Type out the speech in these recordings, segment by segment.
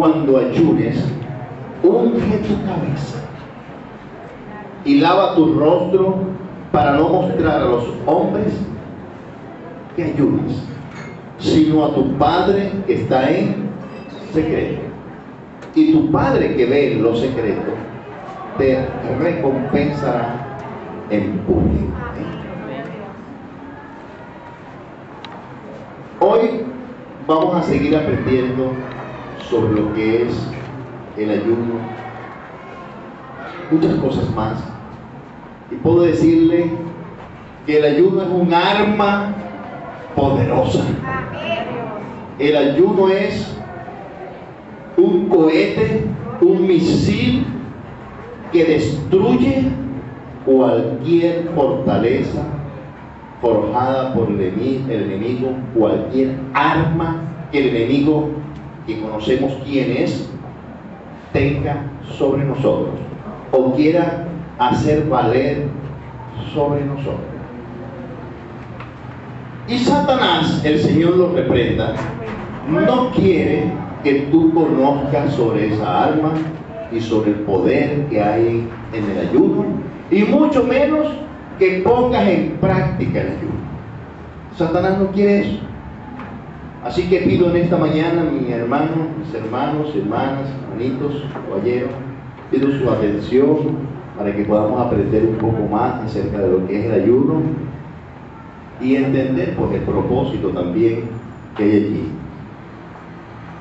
cuando ayunes, unge tu cabeza y lava tu rostro para no mostrar a los hombres que ayunas, sino a tu Padre que está en secreto. Y tu Padre que ve en lo secreto te recompensará en público. Hoy vamos a seguir aprendiendo sobre lo que es el ayuno, muchas cosas más. Y puedo decirle que el ayuno es un arma poderosa. El ayuno es un cohete, un misil que destruye cualquier fortaleza forjada por el enemigo, cualquier arma que el enemigo, que conocemos quién es, tenga sobre nosotros o quiera hacer valer sobre nosotros. Y Satanás, el Señor lo reprenda, no quiere que tú conozcas sobre esa arma y sobre el poder que hay en el ayuno, y mucho menos que pongas en práctica el ayuno. Satanás no quiere eso. Así que pido en esta mañana, mis hermanos, hermanas, hermanitos, caballeros, pido su atención para que podamos aprender un poco más acerca de lo que es el ayuno y entender pues el propósito también que hay allí.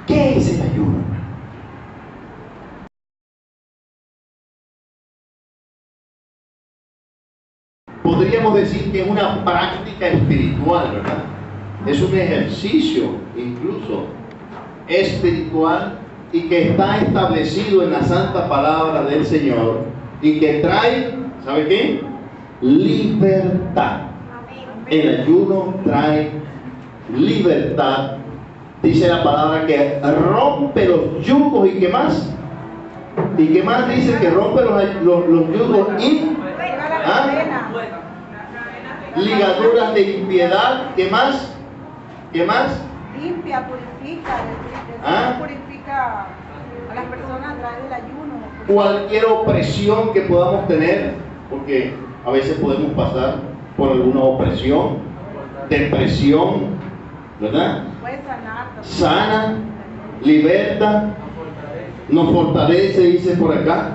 ¿Qué es el ayuno? Podríamos decir que es una práctica espiritual, ¿verdad? Es un ejercicio incluso espiritual y que está establecido en la santa palabra del Señor y que trae, ¿sabe qué? Libertad. El ayuno trae libertad. Dice la palabra que rompe los yugos y ¿qué más? ¿Y qué más dice? Que rompe los yugos y ligaduras de impiedad. ¿Qué más? ¿Qué más? Limpia, purifica, purifica a las personas a través del ayuno. Cualquier opresión que podamos tener, porque a veces podemos pasar por alguna opresión, depresión, ¿verdad? Puede sanar. Sana, liberta, nos fortalece, dice por acá.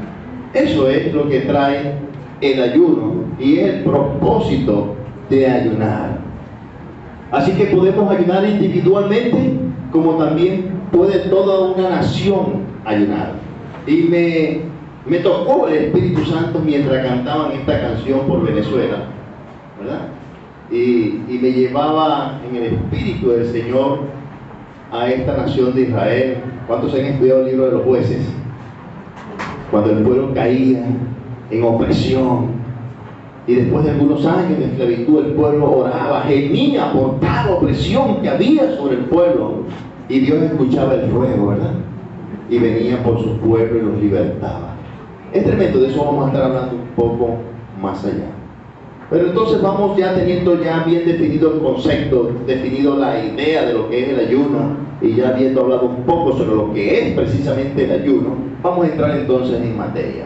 Eso es lo que trae el ayuno y es el propósito de ayunar. Así que podemos ayunar individualmente, como también puede toda una nación ayunar. Y me tocó el Espíritu Santo mientras cantaban esta canción por Venezuela, ¿verdad? Y me llevaba en el Espíritu del Señor a esta nación de Israel. ¿Cuántos han estudiado el libro de los jueces? Cuando el pueblo caía en opresión y después de algunos años de esclavitud, el pueblo oraba, gemía por tal opresión que había sobre el pueblo, y Dios escuchaba el ruego, ¿verdad? Y venía por su pueblo y los libertaba. Es tremendo, de eso vamos a estar hablando un poco más allá. Pero entonces vamos ya teniendo ya bien definido el concepto, definido la idea de lo que es el ayuno, y ya habiendo hablado un poco sobre lo que es precisamente el ayuno, vamos a entrar entonces en materia.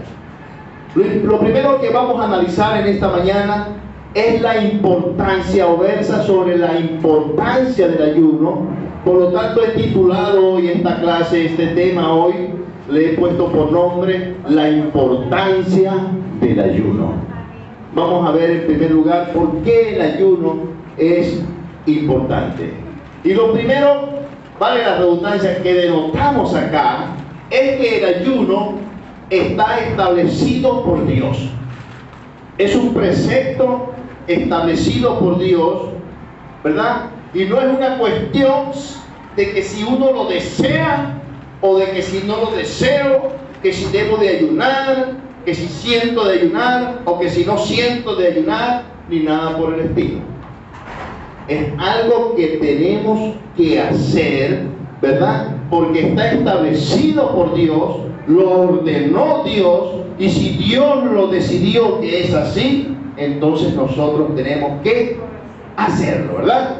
Lo primero que vamos a analizar en esta mañana es la importancia, o versa sobre la importancia del ayuno. Por lo tanto, he titulado hoy esta clase, este tema hoy, le he puesto por nombre la importancia del ayuno. Vamos a ver en primer lugar por qué el ayuno es importante. Y lo primero, vale la redundancia, que denotamos acá, es que el ayuno está establecido por Dios. Es un precepto establecido por Dios, ¿verdad? Y no es una cuestión de que si uno lo desea o de que si no lo deseo, que si debo de ayunar, que si siento de ayunar o que si no siento de ayunar, ni nada por el estilo. Es algo que tenemos que hacer, ¿verdad? Porque está establecido por Dios, lo ordenó Dios, y si Dios lo decidió que es así, entonces nosotros tenemos que hacerlo, ¿verdad?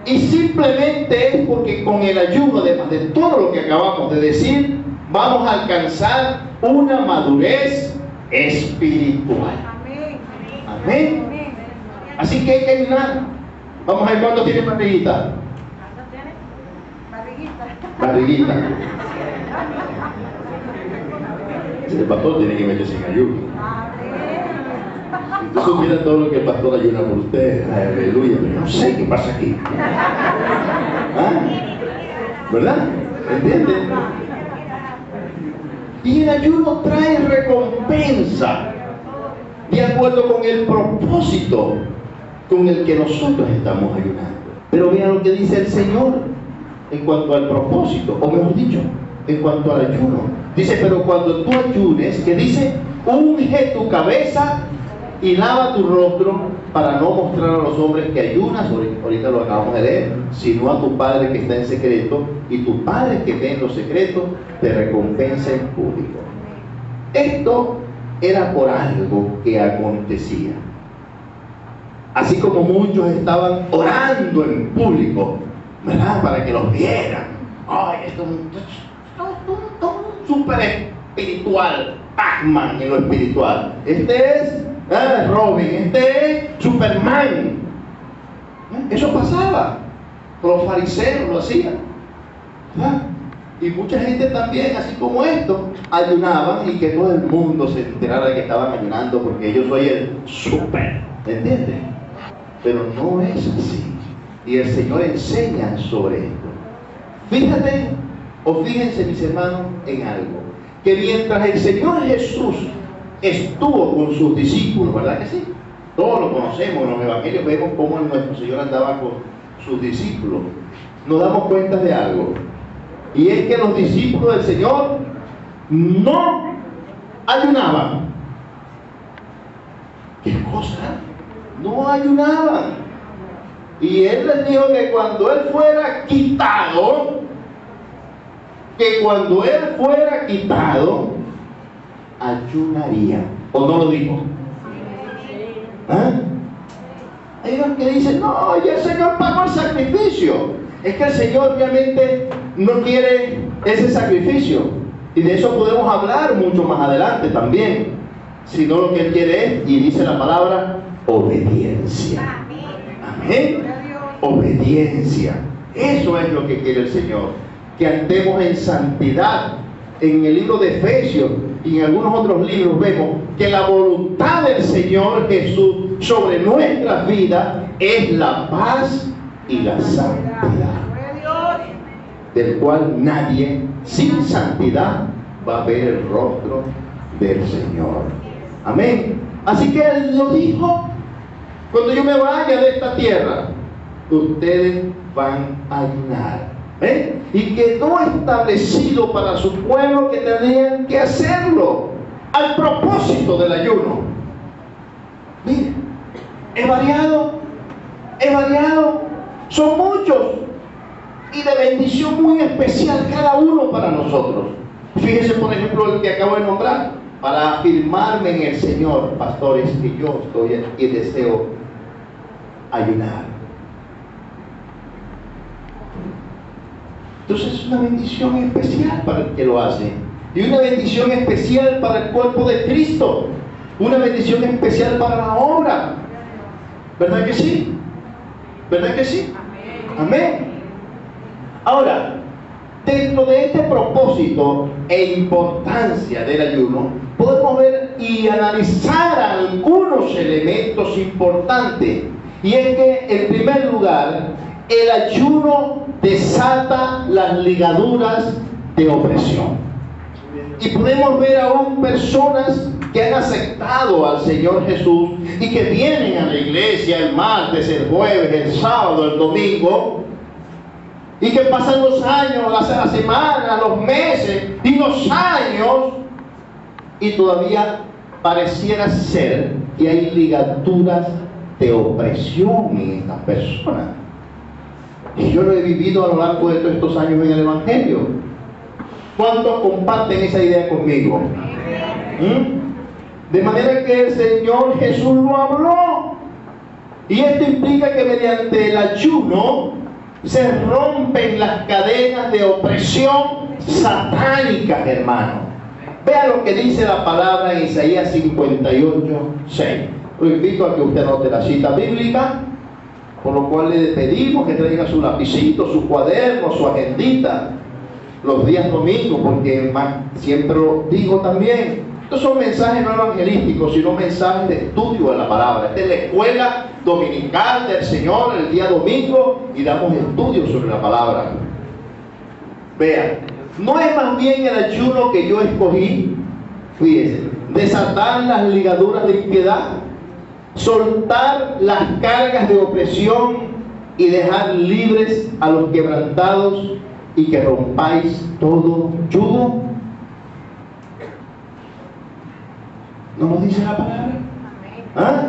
Y simplemente es porque con el ayuno, además de todo lo que acabamos de decir, vamos a alcanzar una madurez espiritual. Amén. Así que hay que ayunar. Vamos a ver cuánto tiene barriguita. Barriguita. El pastor tiene que meterse en ayuno. Si tú supieras todo lo que el pastor ayuna por ustedes, aleluya, pero no sé qué pasa aquí. ¿Ah? ¿Verdad? ¿Entienden? Y el ayuno trae recompensa de acuerdo con el propósito con el que nosotros estamos ayunando. Pero vean lo que dice el Señor en cuanto al propósito, o mejor dicho, en cuanto al ayuno. Dice, pero cuando tú ayunes, que dice, unge tu cabeza y lava tu rostro para no mostrar a los hombres que ayunas, ahorita lo acabamos de leer, sino a tu Padre que está en secreto, y tu Padre que ve en lo secreto te recompensa en público. Esto era por algo que acontecía. Así como muchos estaban orando en público, ¿verdad? Para que los vieran. Ay, esto es súper espiritual, Pac-Man en lo espiritual. Este es Robin, este es Superman. Eso pasaba. Los fariseos lo hacían, ¿verdad? Y mucha gente también, así como esto, ayunaban y que todo el mundo se enterara de que estaban ayunando porque yo soy el super, ¿entiendes? Pero no es así. Y el Señor enseña sobre esto. Fíjate, o fíjense mis hermanos, en algo. Que mientras el Señor Jesús estuvo con sus discípulos, ¿verdad que sí? Todos lo conocemos, en los evangelios vemos cómo nuestro Señor andaba con sus discípulos. Nos damos cuenta de algo. Y es que los discípulos del Señor no ayunaban. ¿Qué cosa? No ayunaban. Y Él les dijo que cuando Él fuera quitado, ayunaría. ¿O no lo dijo? ¿Ah? Hay unos que dicen, no, ya el Señor pagó el sacrificio. Es que el Señor obviamente no quiere ese sacrificio. Y de eso podemos hablar mucho más adelante también. Sino lo que Él quiere es, y dice la palabra, obediencia. Amén. Obediencia. Eso es lo que quiere el Señor. Que andemos en santidad. En el libro de Efesios y en algunos otros libros vemos que la voluntad del Señor Jesús sobre nuestras vidas es la paz y la santidad, del cual nadie sin santidad va a ver el rostro del Señor. Amén. Así que Él lo dijo: cuando yo me vaya de esta tierra, ustedes van a ayunar. Y quedó establecido para su pueblo que tenían que hacerlo al propósito del ayuno. Mire, es variado, son muchos y de bendición muy especial cada uno para nosotros. Fíjese, por ejemplo, el que acabo de nombrar: para afirmarme en el Señor, pastores, que yo estoy y deseo ayunar. Entonces es una bendición especial para el que lo hace, y una bendición especial para el cuerpo de Cristo, una bendición especial para la obra. ¿Verdad que sí? ¿Verdad que sí? Amén. Ahora, dentro de este propósito e importancia del ayuno, podemos ver y analizar algunos elementos importantes. Y es que, en primer lugar, el ayuno desata las ligaduras de opresión. Y podemos ver aún personas que han aceptado al Señor Jesús y que vienen a la iglesia el martes, el jueves, el sábado, el domingo, y que pasan los años, las semanas, los meses y los años, y todavía pareciera ser que hay ligaduras de opresión en estas personas. Y yo lo he vivido a lo largo de todos estos años en el Evangelio. ¿Cuántos comparten esa idea conmigo? De manera que el Señor Jesús lo habló. Y esto implica que mediante el ayuno Se rompen las cadenas de opresión satánica, hermano. Vea lo que dice la palabra en Isaías 58:6. Lo invito a que usted anote la cita bíblica, por lo cual le pedimos que traiga su lapicito, su cuaderno, su agendita, los días domingos, porque siempre lo digo también. Estos son mensajes no evangelísticos, sino mensajes de estudio de la palabra. Esta es la escuela dominical del Señor el día domingo y damos estudios sobre la palabra. Vean, no es más bien el ayuno que yo escogí, fíjense, desatar las ligaduras de impiedad, soltar las cargas de opresión y dejar libres a los quebrantados y que rompáis todo yugo. ¿No nos dice la palabra? ¿Ah?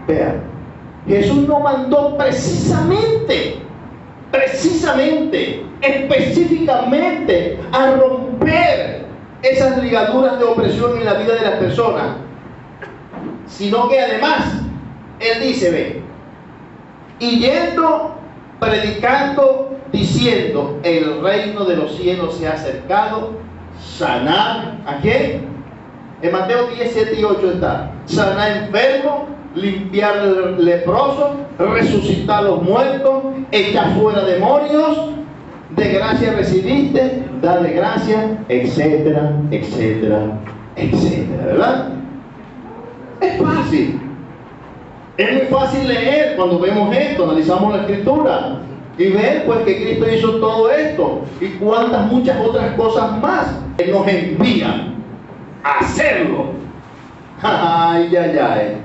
Vean, Jesús nos mandó precisamente, específicamente a romper esas ligaduras de opresión en la vida de las personas, sino que además Él dice, ve, y yendo, predicando, diciendo, el reino de los cielos se ha acercado, sanar, ¿a quién? En Mateo 10, 7 y 8 está, sanar enfermos, limpiar leprosos, resucitar los muertos, echar fuera demonios, de gracia recibiste, dar de gracia, etcétera, etcétera, etcétera, ¿verdad? Es fácil. Es muy fácil leer cuando vemos esto, analizamos la Escritura y ver pues que Cristo hizo todo esto y cuántas muchas otras cosas más. Él nos envía a hacerlo. Ay, ay, ay.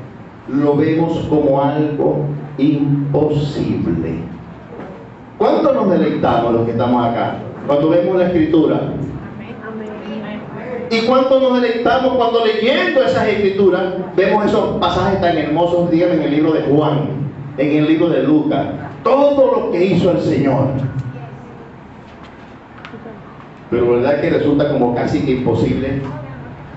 Lo vemos como algo imposible. ¿Cuánto nos deleitamos los que estamos acá cuando vemos la Escritura? ¿Y cuánto nos deleitamos cuando leyendo esas Escrituras vemos esos pasajes tan hermosos, dígame, en el libro de Juan, en el libro de Lucas? Todo lo que hizo el Señor. Pero verdad que resulta como casi que imposible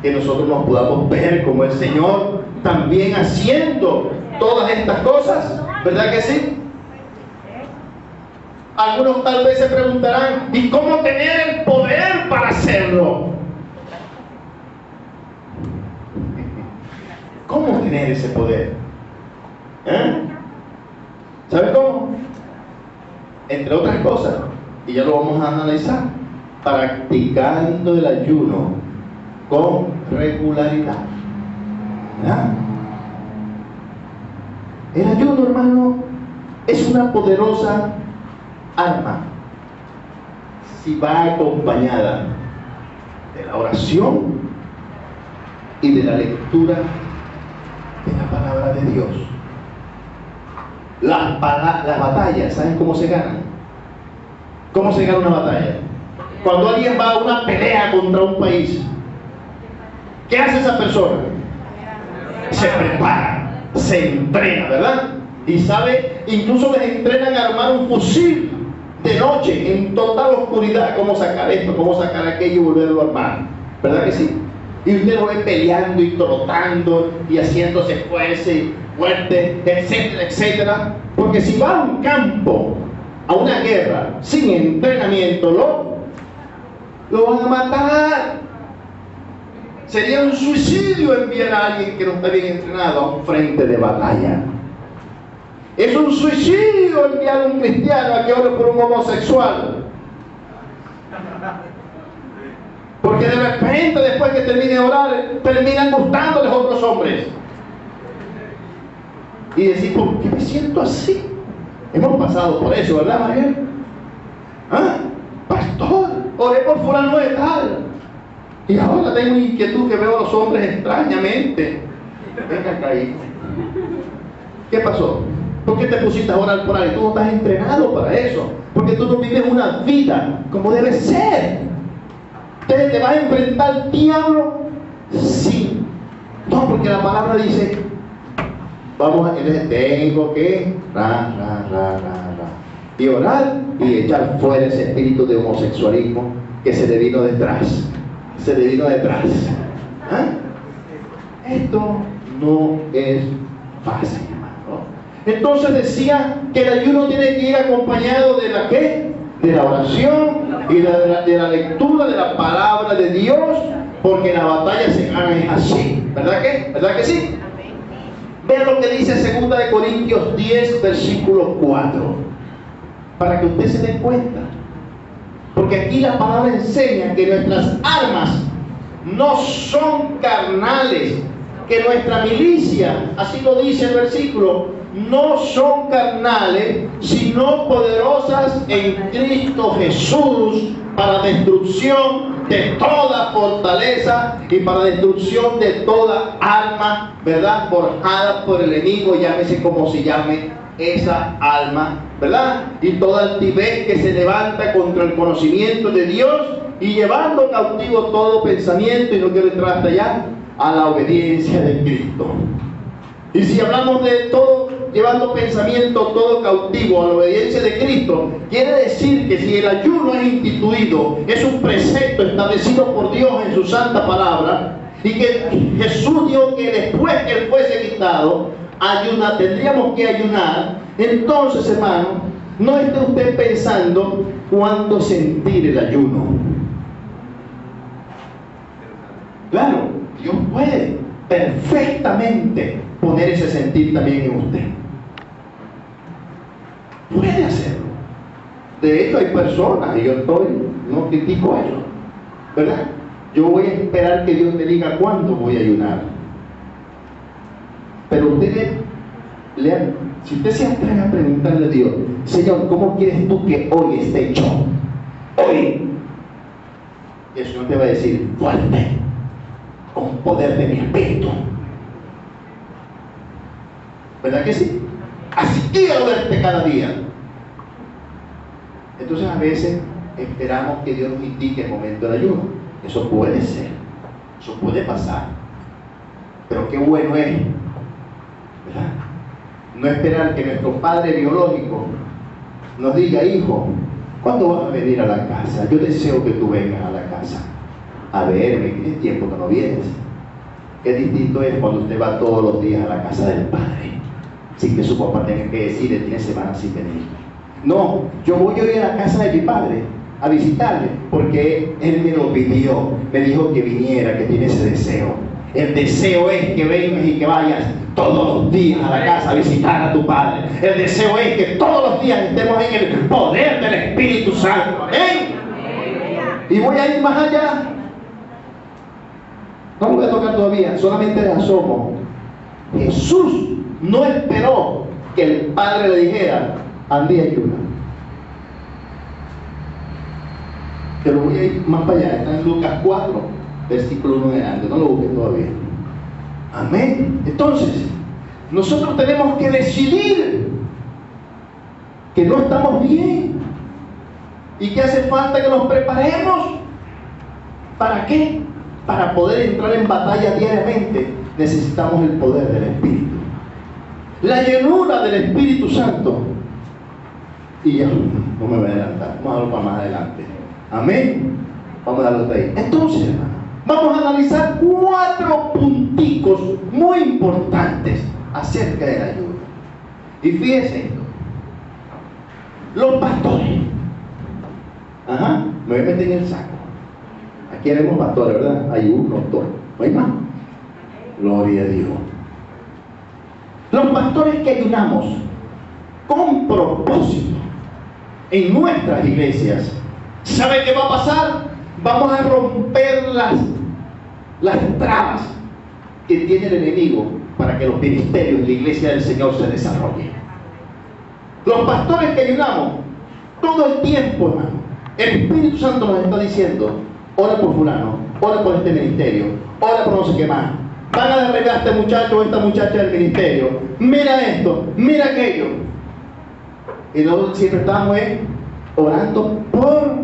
que nosotros nos podamos ver como el Señor también haciendo todas estas cosas, ¿verdad que sí? Algunos tal vez se preguntarán, ¿y cómo tener el poder para hacerlo? ¿Cómo tener ese poder? ¿Sabe cómo? Entre otras cosas, y ya lo vamos a analizar, practicando el ayuno con regularidad. El ayuno, hermano, es una poderosa arma si va acompañada de la oración y de la lectura de la palabra de Dios. Las batallas, ¿saben cómo se ganan? ¿Cómo se gana una batalla? Cuando alguien va a una pelea contra un país, ¿qué hace esa persona? Se prepara, se entrena, ¿verdad? Y sabe, incluso les entrenan a armar un fusil de noche, en total oscuridad, cómo sacar esto, cómo sacar aquello y volverlo a armar, ¿verdad que sí? Y usted lo ve peleando y trotando y haciéndose fuerte, etcétera, etcétera. Porque si va a un campo, a una guerra, sin entrenamiento, lo van a matar. Sería un suicidio enviar a alguien que no está bien entrenado a un frente de batalla. Es un suicidio enviar a un cristiano a que ore por un homosexual. Porque de repente, después que termine de orar, terminan gustándoles otros hombres. Y decir, ¿por qué me siento así? Hemos pasado por eso, ¿verdad, María? ¿Ah? Pastor, oré por fulano de tal. Y ahora tengo inquietud que veo a los hombres extrañamente. Venga acá, hijo. ¿Qué pasó? ¿Por qué te pusiste a orar por ahí? Tú no estás entrenado para eso. Porque tú no vives una vida como debe ser. ¿Te vas a enfrentar al diablo? Sí. No, porque la palabra dice, vamos a tengo que y orar y echar fuera ese espíritu de homosexualismo que se le vino detrás. ¿Ah? Esto no es fácil, hermano. Entonces decía que el ayuno tiene que ir acompañado de la ¿qué? De la oración y de la lectura de la palabra de Dios, porque la batalla se gana es así. ¿Verdad que? ¿Verdad que sí? Vean lo que dice 2 de Corintios 10, versículo 4, para que usted se dé cuenta. Porque aquí la palabra enseña que nuestras armas no son carnales, que nuestra milicia, así lo dice el versículo, no son carnales, sino poderosas en Cristo Jesús para destrucción de toda fortaleza y para destrucción de toda alma, ¿verdad? Forjada por el enemigo, llámese como se llame esa alma, ¿verdad? Y toda altivez que se levanta contra el conocimiento de Dios y llevando cautivo todo pensamiento, y no quiero entrar hasta allá, a la obediencia de Cristo. Y si hablamos de todo, llevando pensamiento todo cautivo a la obediencia de Cristo, quiere decir que si el ayuno es instituido, es un precepto establecido por Dios en su santa palabra, y que Jesús dijo que después que Él fuese quitado, tendríamos que ayunar. Entonces, hermano, no esté usted pensando cuándo sentir el ayuno. Claro, Dios puede perfectamente poner ese sentir también en usted. Puede hacerlo. De hecho, hay personas, y yo no critico eso, ¿verdad? Yo voy a esperar que Dios me diga cuándo voy a ayunar. Pero usted si usted se atreve a preguntarle a Dios, Señor, ¿cómo quieres tú que hoy esté hecho? Hoy. Y el Señor te va a decir, fuerte, con poder de mi espíritu. ¿Verdad que sí? Así quiero verte cada día. Entonces a veces esperamos que Dios nos indique el momento del ayuno. Eso puede ser, eso puede pasar, pero qué bueno es, ¿verdad? No esperar que nuestro padre biológico nos diga, hijo, ¿cuándo vas a venir a la casa? Yo deseo que tú vengas a la casa a verme. ¿Tienes tiempo que no vienes? Qué distinto es cuando usted va todos los días a la casa del padre, sin que su papá tenga que decirle, tiene semanas sin venir. No, yo voy a ir a la casa de mi padre a visitarle, porque él me lo pidió, me dijo que viniera, que tiene ese deseo. El deseo es que vengas y que vayas todos los días a la casa a visitar a tu padre. El deseo es que todos los días estemos en el poder del Espíritu Santo. ¿Amén? Y voy a ir más allá. No lo voy a tocar todavía, solamente de asomo. Jesús no esperó que el Padre le dijera, ande y ayuna. Pero voy a ir más para allá, está en Lucas 4, versículo 1 en adelante, no lo busquen todavía. Amén. Entonces, nosotros tenemos que decidir que no estamos bien y que hace falta que nos preparemos. ¿Para qué? Para poder entrar en batalla diariamente necesitamos el poder del Espíritu, la llenura del Espíritu Santo. Y ya, no me voy a adelantar, vamos a darlo para más adelante. Amén. Vamos a darlo ahí. Entonces, hermano, vamos a analizar 4 punticos muy importantes acerca del ayuno. Y fíjense esto. Los pastores. Me voy a meter en el saco. Aquí haremos pastores, ¿verdad? Hay uno, dos. ¿No hay más? Gloria a Dios. Los pastores que ayunamos con propósito en nuestras iglesias, ¿sabe qué va a pasar? Vamos a romper las trabas que tiene el enemigo para que los ministerios de la iglesia del Señor se desarrollen. Los pastores que ayunamos todo el tiempo, hermano, el Espíritu Santo nos está diciendo, ora por fulano, ora por este ministerio, ora por no sé qué más. Van a derribar a este muchacho o esta muchacha del ministerio. Mira esto, mira aquello. Y nosotros siempre estamos orando por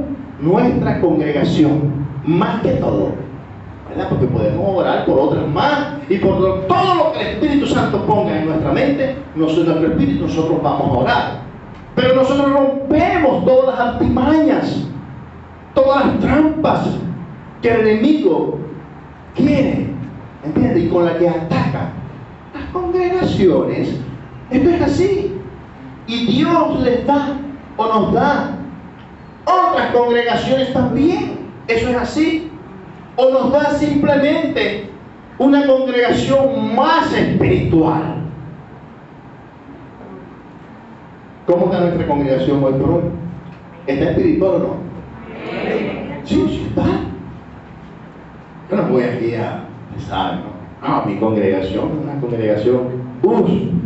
nuestra congregación, más que todo, ¿verdad? Porque podemos orar por otras más y por todo lo que el Espíritu Santo ponga en nuestra mente, nuestro espíritu, nosotros vamos a orar. Pero nosotros rompemos todas las artimañas, todas las trampas que el enemigo quiere, ¿entiendes? Y con la que ataca las congregaciones Esto es así. Y Dios les da o nos da otras congregaciones también. Eso es así. O nos da simplemente una congregación más espiritual. ¿Cómo está nuestra congregación hoy por hoy? ¿Está espiritual o no? Sí, sí está. Yo no voy aquí a pensar, ¿no? No, mi congregación es una congregación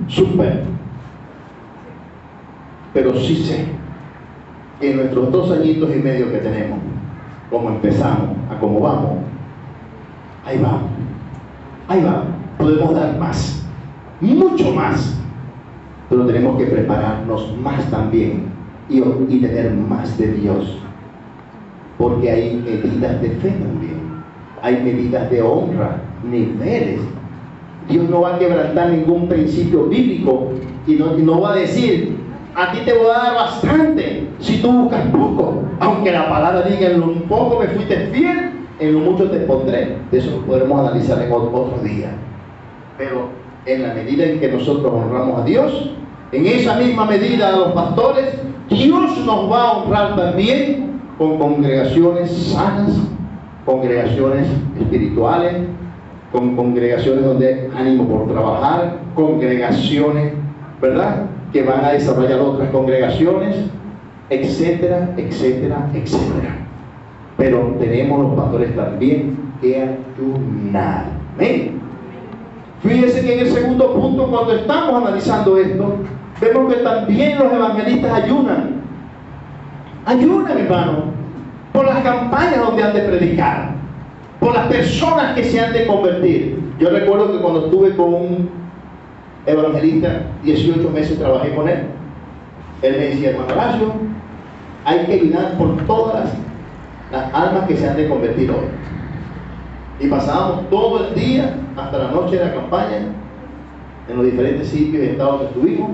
súper. Pero sí sé que en nuestros 2 añitos y medio que tenemos, como empezamos, a cómo vamos, ahí va, podemos dar más, mucho más, pero tenemos que prepararnos más también y tener más de Dios, porque hay medidas de fe también, hay medidas de honra, niveles. Dios no va a quebrantar ningún principio bíblico y no va a decir: a ti te voy a dar bastante si tú buscas poco, aunque la palabra diga: en lo poco me fuiste fiel, en lo mucho te pondré. De eso lo podremos analizar en otro día. Pero en la medida en que nosotros honramos a Dios, en esa misma medida a los pastores, Dios nos va a honrar también con congregaciones sanas, congregaciones espirituales, con congregaciones donde hay ánimo por trabajar, congregaciones, ¿verdad?, que van a desarrollar otras congregaciones, etcétera, etcétera, etcétera. Pero tenemos los pastores también que ayunar. ¿Amén? Fíjense que en el segundo punto, cuando estamos analizando esto, vemos que también los evangelistas ayunan. Ayunan, hermano, por las campañas donde han de predicar, por las personas que se han de convertir. Yo recuerdo que cuando estuve con un evangelista, 18 meses trabajé con él. Él me decía: hermano Horacio, hay que ayunar por todas las almas que se han de convertir hoy. Y pasábamos todo el día hasta la noche de la campaña en los diferentes sitios y estados que estuvimos,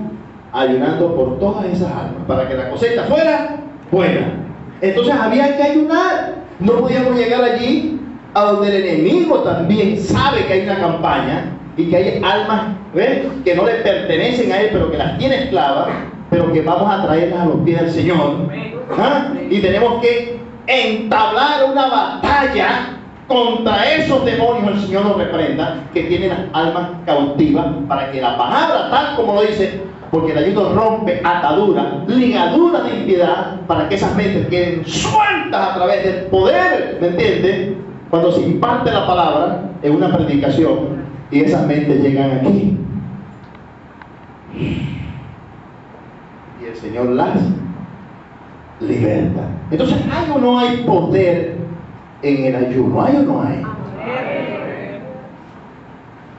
ayunando por todas esas almas para que la cosecha fuera buena. Entonces había que ayunar. No podíamos llegar allí a donde el enemigo también sabe que hay una campaña y que hay almas, ¿ves?, que no le pertenecen a él, pero que las tiene esclavas, pero que vamos a traerlas a los pies del Señor. ¿Ah? Y tenemos que entablar una batalla contra esos demonios, el Señor nos reprenda, que tienen las almas cautivas, para que la palabra, tal como lo dice, porque el ayuno rompe ataduras, ligaduras de impiedad, para que esas mentes queden sueltas a través del poder, ¿me entiendes? Cuando se imparte la palabra en una predicación y esas mentes llegan aquí, y el Señor las liberta. Entonces, ¿hay o no hay poder en el ayuno? ¿Hay o no hay?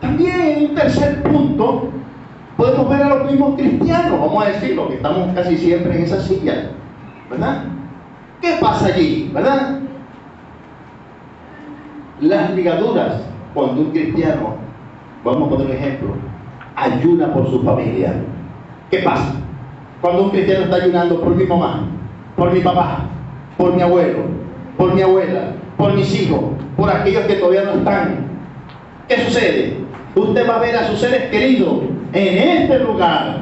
También en un tercer punto podemos ver a los mismos cristianos, vamos a decirlo, que estamos casi siempre en esa silla, ¿verdad? ¿Qué pasa allí? ¿Verdad? Las ligaduras, cuando un cristiano, vamos a poner un ejemplo, ayuna por su familia. ¿Qué pasa? Cuando un cristiano está ayunando por mi mamá, por mi papá, por mi abuelo, por mi abuela, por mis hijos, por aquellos que todavía no están, ¿qué sucede? Usted va a ver a sus seres queridos en este lugar,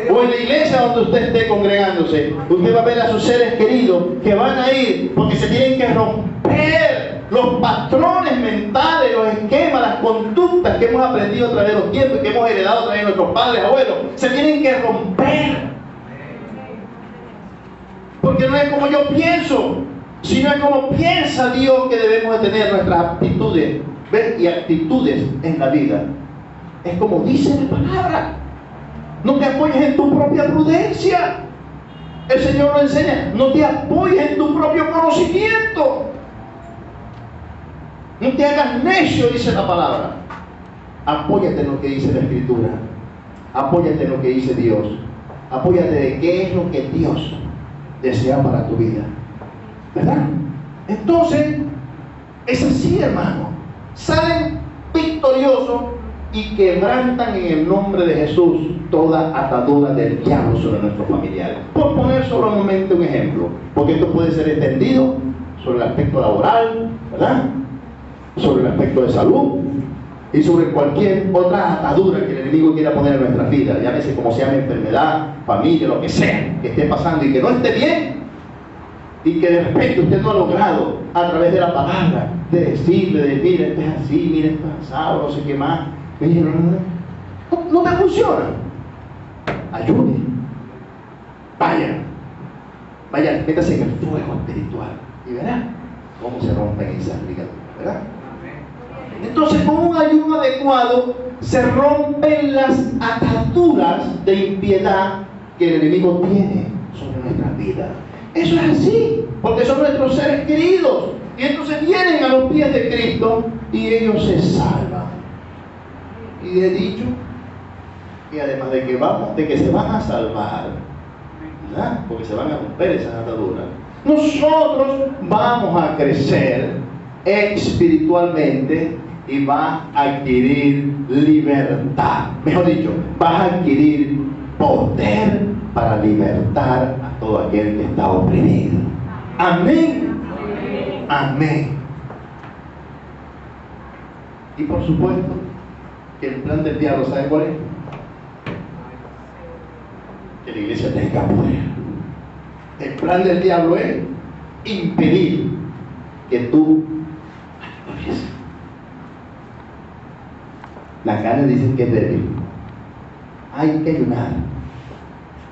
o en la iglesia donde usted esté congregándose. Usted va a ver a sus seres queridos que van a ir, porque se tienen que romper los patrones mentales, los esquemas, las conductas que hemos aprendido a través de los tiempos y que hemos heredado a través de nuestros padres, abuelos. Se tienen que romper, porque no es como yo pienso, sino es como piensa Dios que debemos de tener nuestras aptitudes, ¿ves?, y actitudes en la vida. Es como dice la palabra: no te apoyes en tu propia prudencia. El Señor nos enseña: no te apoyes en tu propio conocimiento, no te hagas necio, dice la palabra. Apóyate en lo que dice la Escritura, apóyate en lo que dice Dios, apóyate de qué es lo que Dios desea para tu vida, ¿verdad? Entonces es así, hermano. Salen victoriosos y quebrantan en el nombre de Jesús toda atadura del diablo sobre nuestros familiares. Por poner solamente un ejemplo, porque esto puede ser extendido sobre el aspecto laboral, ¿verdad?, sobre el aspecto de salud, y sobre cualquier otra atadura que el enemigo quiera poner en nuestras vidas, llámese como se llame, enfermedad, familia, lo que sea que esté pasando y que no esté bien, y que de repente usted no ha logrado a través de la palabra, de decirle, de mira, esto es así, mira, esto es asado, no sé qué más, mire, no te funciona. Ayude. Vaya, métase en el fuego espiritual y verá cómo se rompen esas ligaduras, ¿verdad? Entonces, con un ayuno adecuado se rompen las ataduras de impiedad que el enemigo tiene sobre nuestras vidas. Eso es así, porque son nuestros seres queridos. Y entonces vienen a los pies de Cristo y ellos se salvan. Y he dicho, y además de que se van a salvar, ¿verdad? Porque se van a romper esas ataduras, nosotros vamos a crecer espiritualmente y vas a adquirir libertad. Mejor dicho, vas a adquirir poder para libertar a todo aquel que está oprimido. Amén. Amén. Y por supuesto que el plan del diablo, ¿sabe cuál es? Que la iglesia tenga poder. El plan del diablo es impedir que tú ayunes. La carne dice que es débil. Hay que ayunar.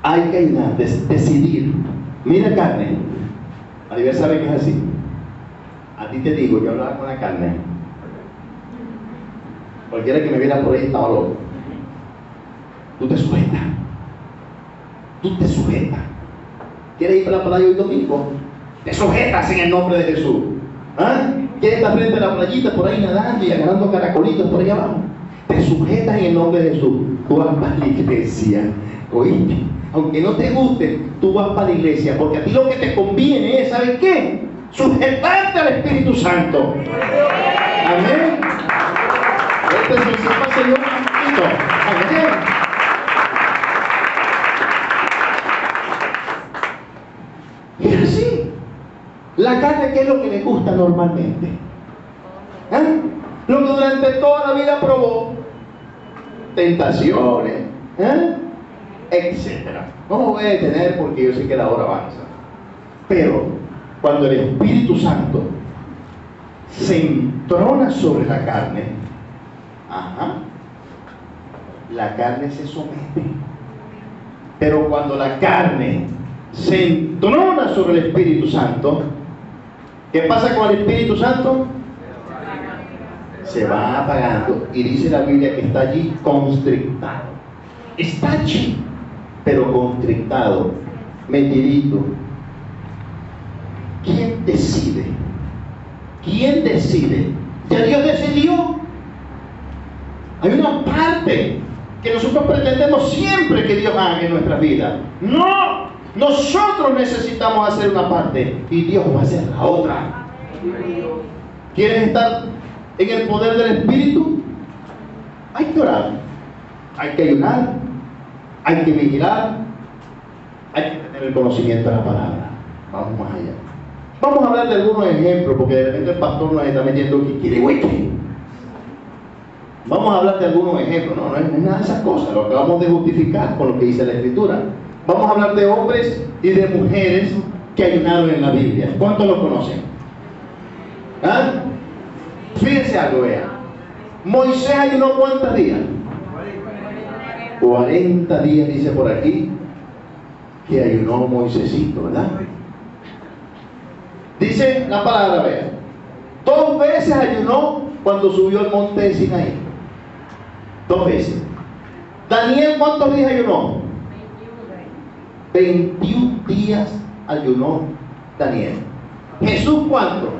Hay que ayunar, decidir. Mira, carne. Maribel sabe que es así. A ti te digo, yo hablaba con la carne. Cualquiera que me viera por ahí estaba loco. Tú te sujetas. Tú te sujetas. ¿Quieres ir para la playa hoy domingo? Te sujetas en el nombre de Jesús. ¿Ah? ¿Quieres estar frente a la playita por ahí nadando y agarrando caracolitos por ahí abajo? Te sujetas en el nombre de Jesús. Tú vas para la iglesia. Oíste, aunque no te guste, tú vas para la iglesia, porque a ti lo que te conviene es, ¿sabes qué? Sujetarte al Espíritu Santo. Amén. Este es el Señor. Amén. Y así, la carne, ¿qué es lo que le gusta normalmente? ¿Eh? Lo que durante toda la vida probó, tentaciones, etcétera. No me voy a detener porque yo sé que la hora avanza. Pero cuando el Espíritu Santo se entrona sobre la carne, la carne se somete. Pero cuando la carne se entrona sobre el Espíritu Santo, ¿qué pasa con el Espíritu Santo? Se va apagando. Y dice la Biblia que está allí constrictado. Está allí, pero constrictado, metidito. ¿Quién decide? ¿Quién decide? Ya Dios decidió. Hay una parte que nosotros pretendemos siempre que Dios haga en nuestra vida. No, nosotros necesitamos hacer una parte y Dios va a hacer la otra. ¿Quieres estar en el poder del Espíritu? Hay que orar, hay que ayunar, hay que vigilar, hay que tener el conocimiento de la palabra. Vamos más allá. Vamos a hablar de algunos ejemplos, porque de repente el pastor nos está metiendo que quiere hueque. Vamos a hablar de algunos ejemplos. No es nada de esas cosas, lo acabamos de justificar con lo que dice la Escritura. Vamos a hablar de hombres y de mujeres que ayunaron en la Biblia. ¿Cuántos lo conocen? ¿Ah? Fíjense algo, vean. Moisés ayunó ¿cuántos días? 40 días dice por aquí que ayunó Moisésito, ¿verdad? Dice la palabra, vean. 2 veces ayunó cuando subió al monte de Sinaí. 2 veces. Daniel, ¿cuántos días ayunó? 21 días ayunó Daniel. Jesús, ¿cuánto?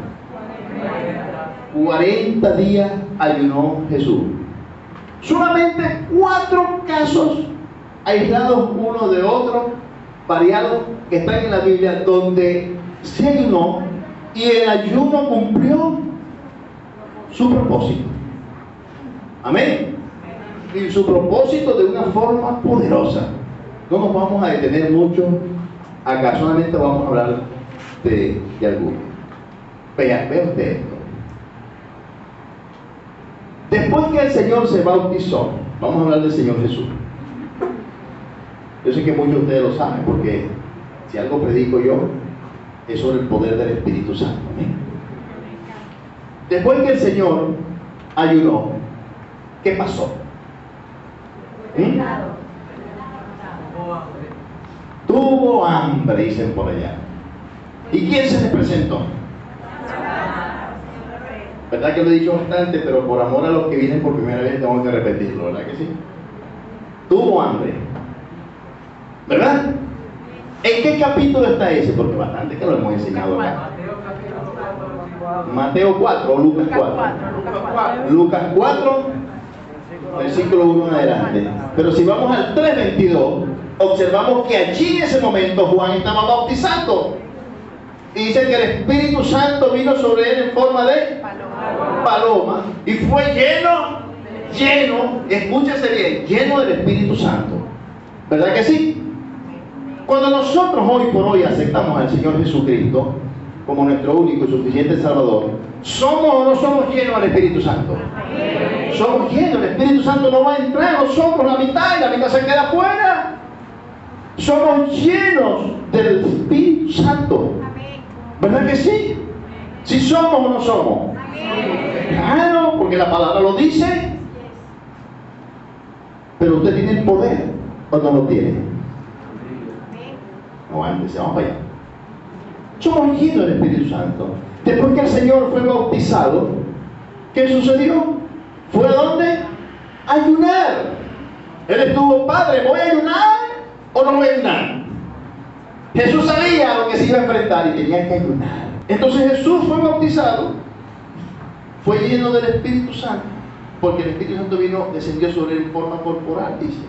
40 días ayunó Jesús. Solamente 4 casos aislados uno de otro, variados, que están en la Biblia, donde se ayunó y el ayuno cumplió su propósito. Amén. Y su propósito de una forma poderosa. No nos vamos a detener mucho acá, solamente vamos a hablar de algunos. Vean usted esto. Después que el Señor se bautizó, vamos a hablar del Señor Jesús. Yo sé que muchos de ustedes lo saben, porque si algo predico yo, es sobre el poder del Espíritu Santo. ¿Amén? Después que el Señor ayunó, ¿qué pasó? Tuvo hambre, dicen por allá. ¿Y quién se le presentó? ¿Verdad que lo he dicho bastante? Pero por amor a los que vienen por primera vez tengo que repetirlo, ¿verdad que sí? Tuvo hambre, ¿verdad? ¿En qué capítulo está ese? Porque bastante que lo hemos enseñado acá. Mateo 4 o Lucas 4. Lucas 4, versículo 1 en adelante. Pero si vamos al 3:22, observamos que allí en ese momento Juan estaba bautizando. Y dice que el Espíritu Santo vino sobre él en forma de paloma. Y fue lleno, escúchese bien, lleno del Espíritu Santo. ¿Verdad que sí? Cuando nosotros hoy por hoy aceptamos al Señor Jesucristo como nuestro único y suficiente Salvador, ¿somos o no somos llenos del Espíritu Santo? Somos llenos, el Espíritu Santo no va a entrar a nosotros la mitad y la mitad se queda afuera. Somos llenos del Espíritu Santo. ¿Verdad que sí? ¿Si somos o no somos? Claro, porque la palabra lo dice. Pero usted tiene el poder o no lo tiene. No, antes, vamos para allá. Somos llenos del Espíritu Santo. Después que el Señor fue bautizado, ¿qué sucedió? ¿Fue a dónde? A ayunar. Él estuvo, Padre, ¿voy a ayunar o no voy a ayunar? Jesús sabía a lo que se iba a enfrentar y tenía que ayunar. Entonces Jesús fue bautizado, fue lleno del Espíritu Santo, porque el Espíritu Santo descendió sobre él en forma corporal, dice.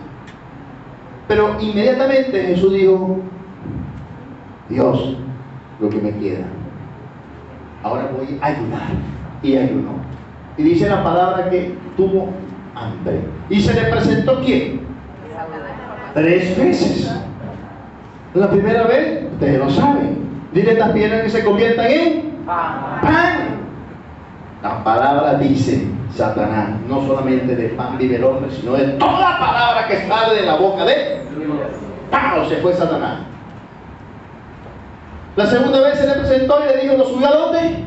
Pero inmediatamente Jesús dijo: Dios, lo que me queda, ahora voy a ayunar. Y ayunó. Y dice la palabra que tuvo hambre. ¿Y se le presentó quién? 3 veces. La primera vez, ustedes lo saben, dile a estas piedras que se conviertan en pan. La palabra dice: Satanás, no solamente de pan vive el hombre, sino de toda palabra que sale de la boca de ¡pau! Se fue Satanás. La segunda vez se le presentó y le dijo: ¿lo subió a dónde?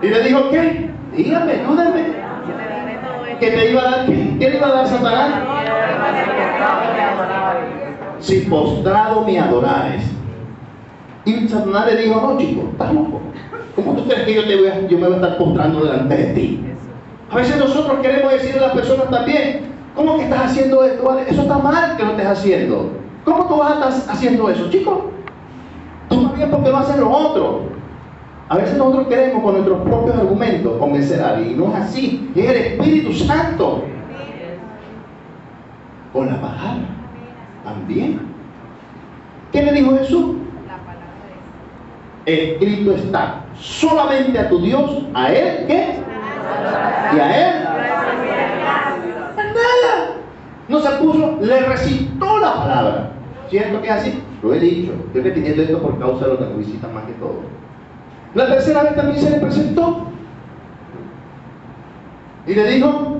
Y le dijo: ¿qué? Dígame, ayúdame. ¿Qué te iba a dar? ¿Qué le iba a dar Satanás? Si postrado me adorares. Y Satanás le dijo: no, chico, estás loco. ¿Cómo tú crees que yo me voy a estar postrando delante de ti? A veces nosotros queremos decirle a las personas también: ¿cómo que estás haciendo esto? Eso está mal que lo estés haciendo. ¿Cómo tú vas a estar haciendo eso, chico? Tú más bien porque lo hacen los otros. A veces nosotros queremos con nuestros propios argumentos convencer a alguien, y no es así. Es el Espíritu Santo. Con la palabra también. ¿Qué le dijo Jesús? Escrito está: solamente a tu Dios, a Él, ¿qué? Y a Él nada. No se puso, le recitó la palabra. ¿Cierto que es así? Lo he dicho. Estoy repitiendo esto por causa de los que me visitan más que todo. La tercera vez también se le presentó y le dijo: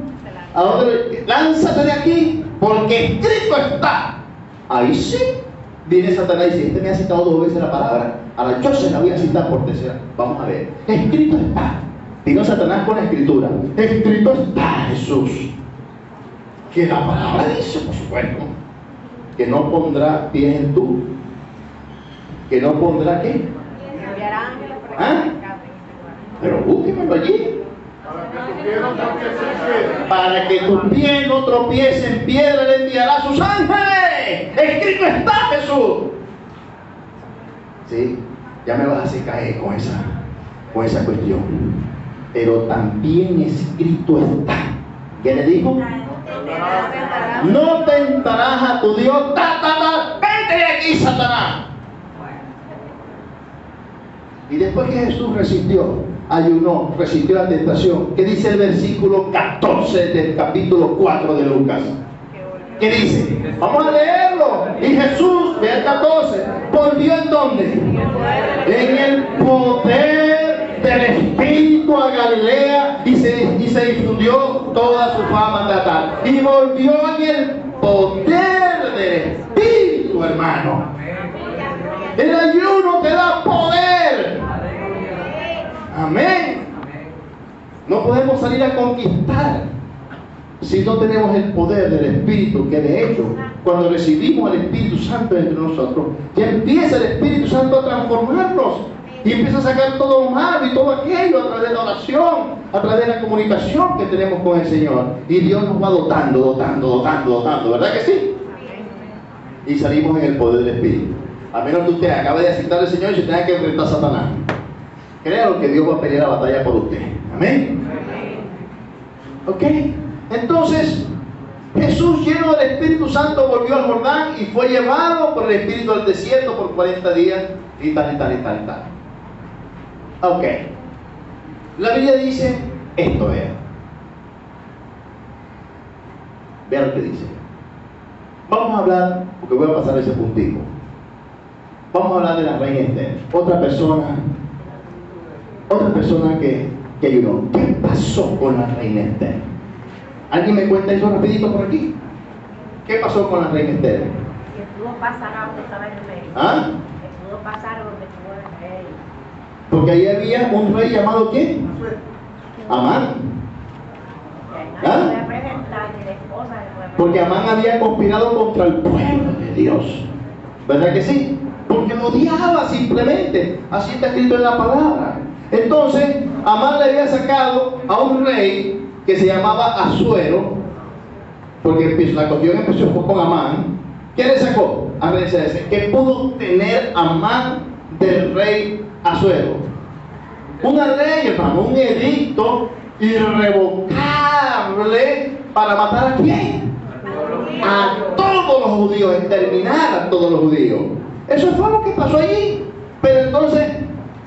¿a dónde? Lánzate de aquí, porque escrito está. Ahí sí viene Satanás y dice: este me ha citado 2 veces la palabra, ahora yo se la voy a citar por tercera. Vamos a ver. Escrito está. Vino Satanás con la escritura. Escrito está, Jesús, que la palabra dice, por supuesto, que no pondrá pies en tú, que no pondrá ¿qué? ¿Ah? Pero búsquemelo allí. Para que tu pie no tropiece en piedra, le enviará a sus ángeles. Escrito está, Jesús. Sí, ya me vas a hacer caer con esa cuestión. Pero también escrito está. ¿Qué le dijo? No tentarás a tu Dios. Vete de aquí, Satanás. Y después que Jesús resistió, ayunó, resistió la tentación, ¿qué dice el versículo 14 del capítulo 4 de Lucas? ¿Qué dice? Vamos a leerlo. Y Jesús, ve el 14, volvió ¿en dónde? En el poder del Espíritu a Galilea y se difundió toda su fama natal. Y volvió en el poder del Espíritu, hermano. El ayuno te da poder. Amén. No podemos salir a conquistar si no tenemos el poder del Espíritu, que de hecho, cuando recibimos al Espíritu Santo entre nosotros, ya empieza el Espíritu Santo a transformarnos y empieza a sacar todo lo malo y todo aquello a través de la oración, a través de la comunicación que tenemos con el Señor. Y Dios nos va dotando, ¿verdad que sí? Y salimos en el poder del Espíritu. A menos que usted acabe de aceptar al Señor y se tenga que enfrentar a Satanás. Créalo que Dios va a pelear la batalla por usted. Amén. ¿Ok? Entonces, Jesús, lleno del Espíritu Santo, volvió al Jordán y fue llevado por el Espíritu al desierto por 40 días y tal. Ok. La Biblia dice, esto es. Vean lo que dice. Vamos a hablar, porque voy a pasar ese puntito. Vamos a hablar de la reina Esther. Otra persona que ayunó. ¿Qué pasó con la reina Esther? ¿Alguien me cuenta eso rapidito por aquí? ¿Qué pasó con la reina Esther? Que pudo pasar a donde estaba el rey. ¿Ah? Que pudo pasar a donde estuvo el rey. Porque ahí había un rey llamado ¿quién? Amán. ¿Ah? Porque Amán había conspirado contra el pueblo de Dios. ¿Verdad que sí? Porque lo odiaba simplemente. Así está escrito en la palabra. Entonces, Amán le había sacado a un rey que se llamaba Asuero, porque la cuestión empezó con Amán. ¿Qué le sacó? A ver, que pudo tener Amán del rey Asuero. Una ley, hermano, un edicto irrevocable para matar a quién? A todos los judíos, exterminar a todos los judíos. Eso fue lo que pasó allí. Pero entonces,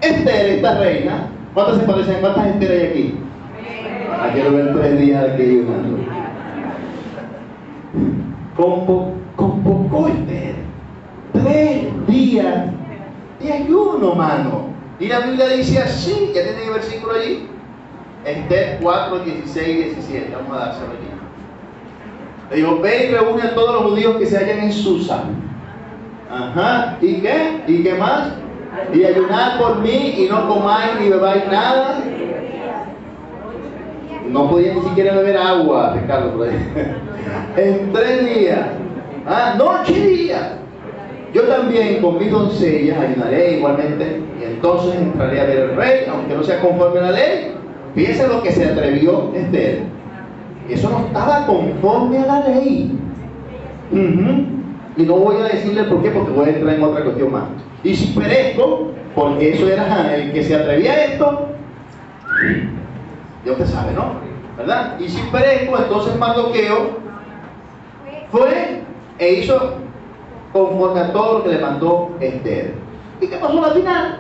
Esther, esta reina, ¿cuántas se parecen? ¿Cuántas Esther hay aquí? Quiero ver 3 días aquí ayunando. Convocó Esther 3 días de ayuno, mano. Y la Biblia dice así, ya tiene el versículo allí. Esther 4, 16, 17. Vamos a dárselo allí. Le digo, ve y reúne a todos los judíos que se hallan en Susa. Ajá. ¿Y qué? ¿Y qué más? Y ayunad por mí y no comáis ni bebáis nada. No podía ni siquiera beber agua, Ricardo, por ahí. En 3 días. Noche y día. Yo también con mis doncellas ayunaré igualmente. Y entonces entraré a ver al rey, aunque no sea conforme a la ley. Fíjense lo que se atrevió Esther. Eso no estaba conforme a la ley. Y no voy a decirle por qué, porque voy a entrar en otra cuestión más. Y si perezco, porque eso era el que se atrevía a esto, ya usted sabe, ¿no? ¿Verdad? Y si perezco, entonces Mardoqueo fue e hizo conforme a todo lo que le mandó Esther. ¿Y qué pasó al final?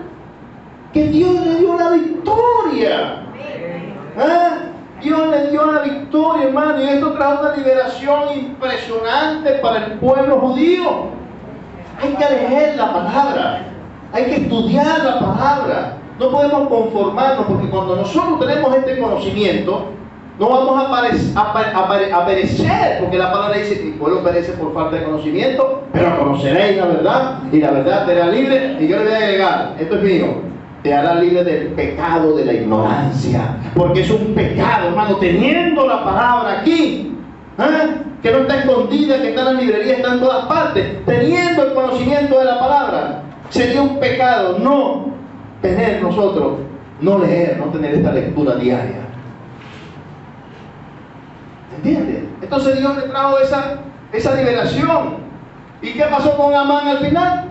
Que Dios le dio la victoria. Dios le dio la victoria, hermano, y esto trajo una liberación impresionante para el pueblo judío. Hay que leer la palabra, hay que estudiar la palabra. No podemos conformarnos, porque cuando nosotros tenemos este conocimiento, no vamos a perecer, porque la palabra dice que mi pueblo perece por falta de conocimiento, pero conoceréis la verdad, y la verdad te hará libre. Y yo le voy a agregar, esto es mío, te hará libre del pecado de la ignorancia, porque es un pecado, hermano, teniendo la palabra aquí, que no está escondida, que está en la librería, está en todas partes, teniendo el conocimiento de la palabra. Sería un pecado no tener nosotros, no leer, no tener esta lectura diaria. ¿Entiendes? Entonces Dios le trajo esa liberación. ¿Y qué pasó con Amán al final?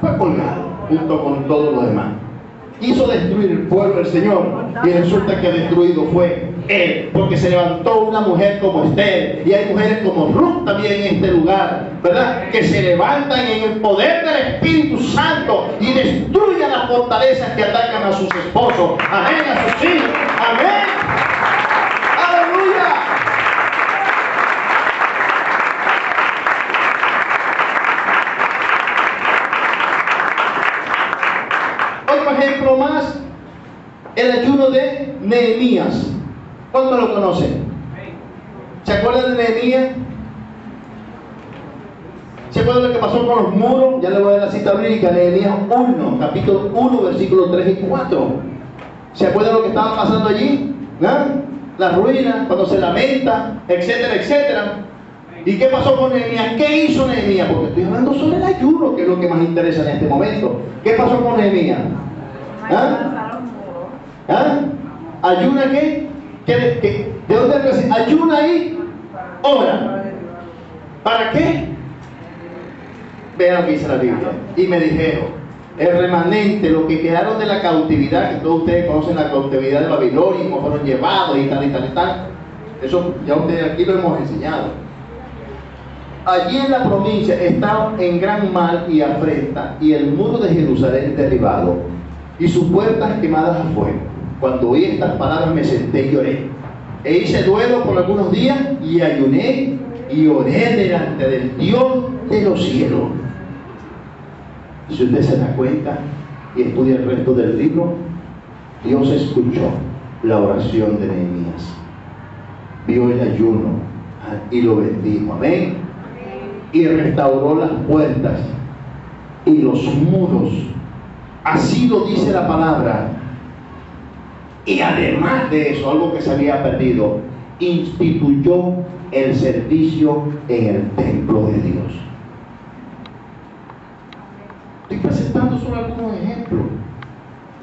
Fue colgado junto con todos los demás. Quiso destruir el pueblo del Señor, y resulta que destruido fue él, porque se levantó una mujer como Esther, y hay mujeres como Ruth también en este lugar, ¿verdad? Que se levantan en el poder del Espíritu Santo y destruyen las fortalezas que atacan a sus esposos, amén, a sus hijos, amén, aleluya. Otro ejemplo Nehemías. ¿Cuántos lo conocen? ¿Se acuerdan de Nehemías? ¿Se acuerdan de lo que pasó con los muros? Ya le voy a dar la cita bíblica, Nehemías 1, capítulo 1, versículos 3 y 4. ¿Se acuerdan de lo que estaba pasando allí? Las ruinas, cuando se lamenta, etcétera, etcétera. ¿Y qué pasó con Nehemías? ¿Qué hizo Nehemías? Porque estoy hablando sobre el ayuno, que es lo que más interesa en este momento. ¿Qué pasó con Nehemías? ¿Ayuna qué? ¿De dónde empieza? Ayuna y ora. ¿Para qué? Vean lo que dice la Biblia. Y me dijeron, el remanente, los que quedaron de la cautividad, que todos ustedes conocen la cautividad de Babilonia, cómo fueron llevados y tal y tal y tal. Eso ya ustedes aquí lo hemos enseñado. Allí en la provincia estaban en gran mal y afrenta, y el muro de Jerusalén derribado, y sus puertas quemadas a fuego. Cuando oí estas palabras me senté y lloré. E hice duelo por algunos días, y ayuné y oré delante del Dios de los cielos. Si usted se da cuenta y estudia el resto del libro, Dios escuchó la oración de Nehemías, vio el ayuno y lo bendijo, amén, y restauró las puertas y los muros. Así lo dice la palabra. Y además de eso, algo que se había perdido, instituyó el servicio en el templo de Dios. Estoy presentando solo algunos ejemplos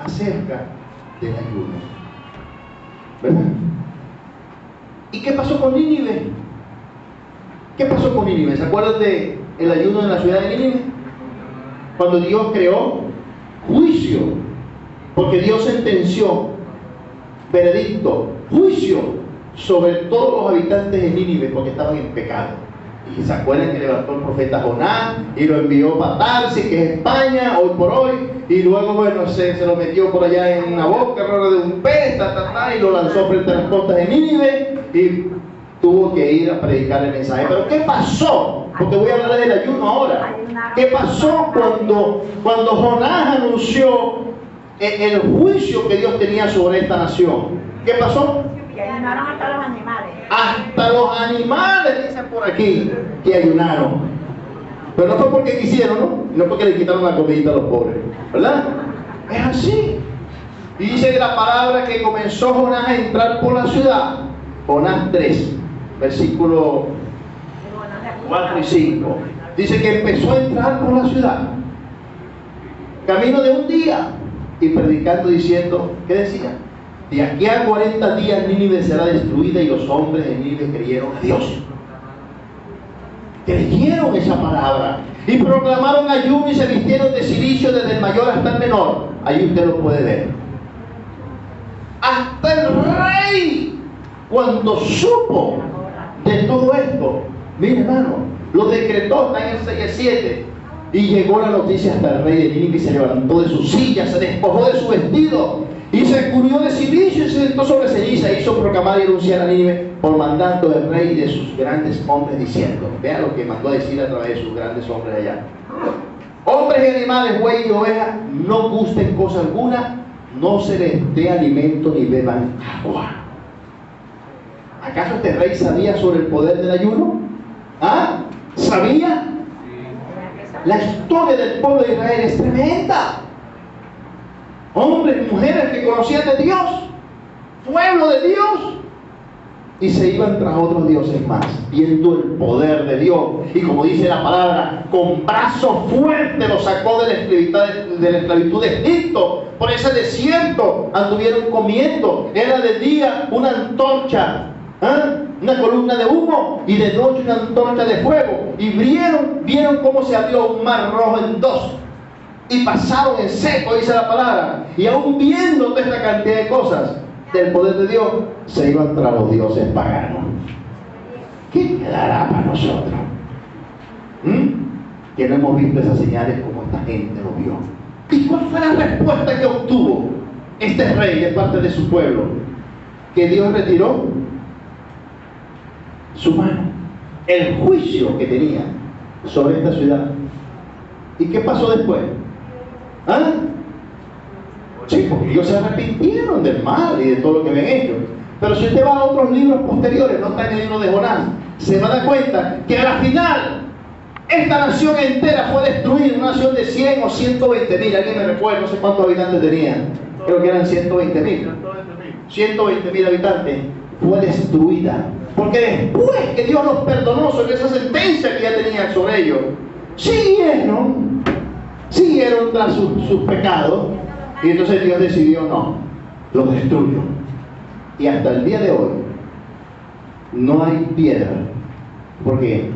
acerca del ayuno, ¿verdad? ¿Y qué pasó con Nínive? ¿Qué pasó con Nínive? ¿Se acuerdan del ayuno en la ciudad de Nínive? Cuando Dios creó juicio, porque Dios sentenció veredicto, juicio sobre todos los habitantes de Nínive porque estaban en pecado. Y se acuerdan que levantó el profeta Jonás y lo envió para Tarsis, que es España, hoy por hoy, y luego, bueno, se lo metió por allá en una boca de un pez, y lo lanzó frente a las costas de Nínive y tuvo que ir a predicar el mensaje. Pero ¿qué pasó? Porque voy a hablar del ayuno ahora. ¿Qué pasó cuando Jonás anunció el juicio que Dios tenía sobre esta nación? ¿Qué pasó? Y ayunaron hasta los animales. Hasta los animales, dicen por aquí, que ayunaron. Pero no fue porque quisieron, ¿no? No porque le quitaron la comidita a los pobres, ¿verdad? Es así. Y dice la palabra que comenzó Jonás a entrar por la ciudad. Jonás 3, versículo 4 y 5. Dice que empezó a entrar por la ciudad, camino de un día, y predicando diciendo, ¿qué decía? De aquí a 40 días Nínive será destruida, y los hombres de Nínive creyeron a Dios. Creyeron esa palabra y proclamaron ayuno y se vistieron de cilicio desde el mayor hasta el menor. Ahí usted lo puede ver. Hasta el rey, cuando supo de todo esto, mire hermano, lo decretó, está en el 6 y 7. Y llegó la noticia hasta el rey de Nínive, y se levantó de su silla, se despojó de su vestido y se cubrió de cilicio y se sentó sobre ceniza. Hizo proclamar y anunciar a Nínive por mandato del rey y de sus grandes hombres, diciendo, vean lo que mandó a decir a través de sus grandes hombres allá: hombres y animales, buey y oveja, no gusten cosa alguna, no se les dé alimento ni beban agua. ¿Acaso este rey sabía sobre el poder del ayuno? ¿Ah? ¿Sabía? La historia del pueblo de Israel es tremenda. Hombres y mujeres que conocían de Dios, pueblo de Dios, y se iban tras otros dioses más, viendo el poder de Dios. Y como dice la palabra, con brazo fuerte los sacó de la esclavitud de Egipto. Por ese desierto anduvieron comiendo. Era de día una antorcha, una columna de humo, y de noche una antorcha de fuego. Y vieron cómo se abrió un mar rojo en dos, y pasaron en seco, dice la palabra. Y aún viendo toda esta cantidad de cosas del poder de Dios, se iban tras los dioses paganos. ¿Qué quedará para nosotros? Que no hemos visto esas señales como esta gente lo vio. ¿Y cuál fue la respuesta que obtuvo este rey de parte de su pueblo? Que Dios retiró su mano, el juicio que tenía sobre esta ciudad. ¿Y qué pasó después? Sí, porque ellos se arrepintieron del mal y de todo lo que habían hecho. Pero si usted va a otros libros posteriores, no está en el libro de Jonás, se va a dar cuenta que a la final esta nación entera fue destruida, una nación de 100 o 120 mil, alguien me recuerda, no sé cuántos habitantes tenían, creo que eran 120 mil. 120 mil habitantes, fue destruida. Porque después que Dios los perdonó sobre esa sentencia que ya tenía sobre ellos, siguieron tras sus pecados, y entonces Dios decidió no, los destruyó. Y hasta el día de hoy no hay piedra, porque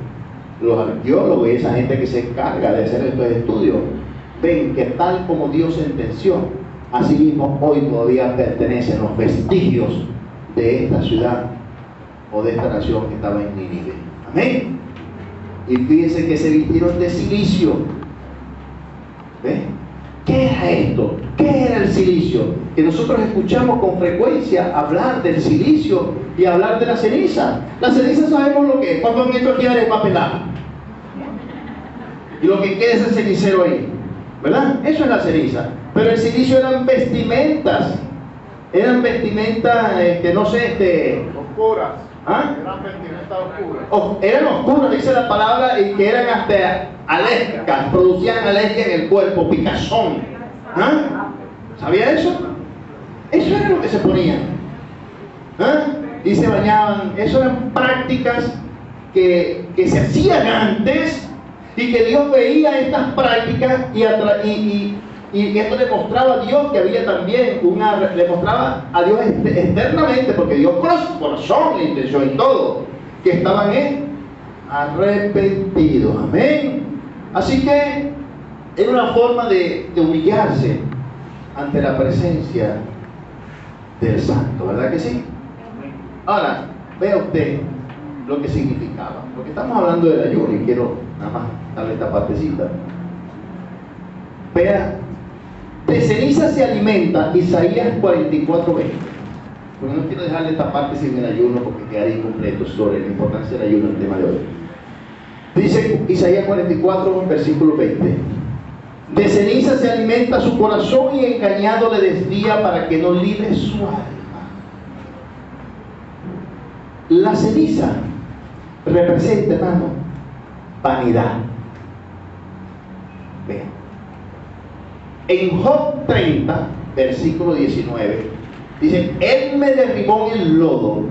los arqueólogos y esa gente que se encarga de hacer estos estudios ven que tal como Dios sentenció, así mismo hoy todavía pertenecen los vestigios de esta ciudad o de esta nación que estaba en Nínive. Amén. Y fíjense que se vistieron de silicio. ¿Ven? ¿Qué era esto? ¿Qué era el silicio? Que nosotros escuchamos con frecuencia hablar del silicio y hablar de la ceniza. La ceniza sabemos lo que es. Cuando han hecho aquí arepa pelada y lo que queda es el cenicero ahí, ¿verdad? Eso es la ceniza. Pero el silicio eran vestimentas. Eran vestimentas, no sé, oscuras. ¿Ah? Eran vestimentas oscuras. Eran oscuras, dice la palabra, y que eran hasta alérgicas, producían alergia en el cuerpo, picazón. ¿Ah? ¿Sabía eso? Eso era lo que se ponían. ¿Ah? Y se bañaban. Eso eran prácticas que se hacían antes y que Dios veía estas prácticas y esto le mostraba a Dios que había también le mostraba a Dios externamente, porque Dios conoce su corazón, la intención y todo, que estaban arrepentidos. Amén. Así que era una forma de humillarse ante la presencia del Santo, ¿verdad que sí? Ahora, vea usted lo que significaba, porque estamos hablando del ayuno y quiero nada más darle esta partecita. Vea, de ceniza se alimenta, Isaías 44:20. Porque no quiero dejarle esta parte sin el ayuno porque quedaría incompleto sobre la importancia del ayuno en el tema de hoy. Dice Isaías 44, versículo 20. De ceniza se alimenta su corazón y engañado le desvía para que no libre su alma. La ceniza representa, hermano, vanidad. Vean. En Job 30, versículo 19, dice: Él me derribó en el lodo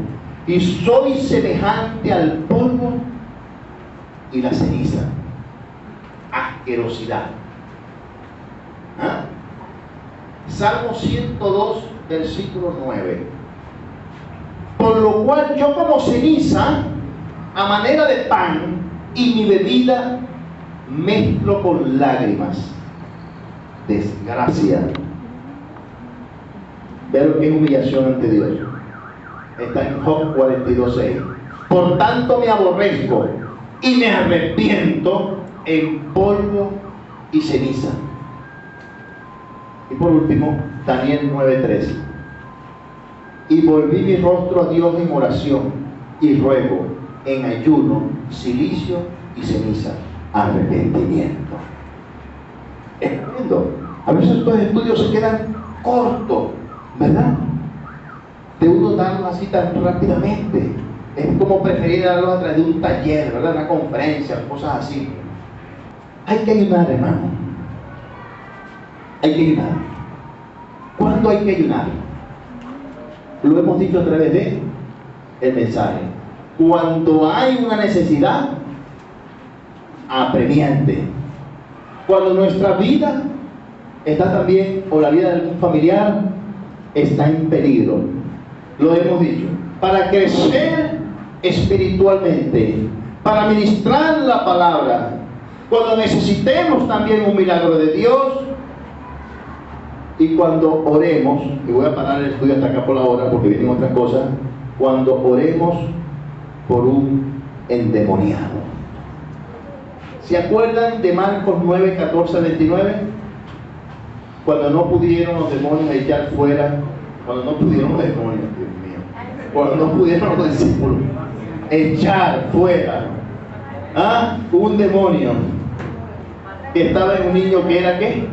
y soy semejante al polvo y la ceniza. Asquerosidad. ¿Ah? Salmo 102, versículo 9. Por lo cual yo como ceniza a manera de pan y mi bebida mezclo con lágrimas. Desgracia. Vean lo que es humillación ante Dios. Está en Job 42:6. Por tanto me aborrezco y me arrepiento en polvo y ceniza. Y por último, Daniel 9:13. Y volví mi rostro a Dios en oración y ruego en ayuno, cilicio y ceniza, arrepentimiento. Es tremendo. A veces estos estudios se quedan cortos, ¿verdad? De uno darlo así tan rápidamente. Es como preferir darlo a través de un taller, ¿verdad? Una conferencia, cosas así. Hay que ayunar, hermano. Hay que ayunar. ¿Cuándo hay que ayunar? Lo hemos dicho a través de el mensaje. Cuando hay una necesidad apremiante. Cuando nuestra vida está también, o la vida de algún familiar, está en peligro. Lo hemos dicho. Para crecer espiritualmente, para ministrar la palabra, cuando necesitemos también un milagro de Dios, y cuando oremos, y voy a parar el estudio hasta acá por la hora porque vienen otras cosas, cuando oremos por un endemoniado. ¿Se acuerdan de Marcos 9, 14, 29? Cuando no pudieron los demonios echar fuera, cuando no pudieron los demonios, Dios mío, cuando no pudieron los discípulos echar fuera un demonio que estaba en un niño que era ¿qué?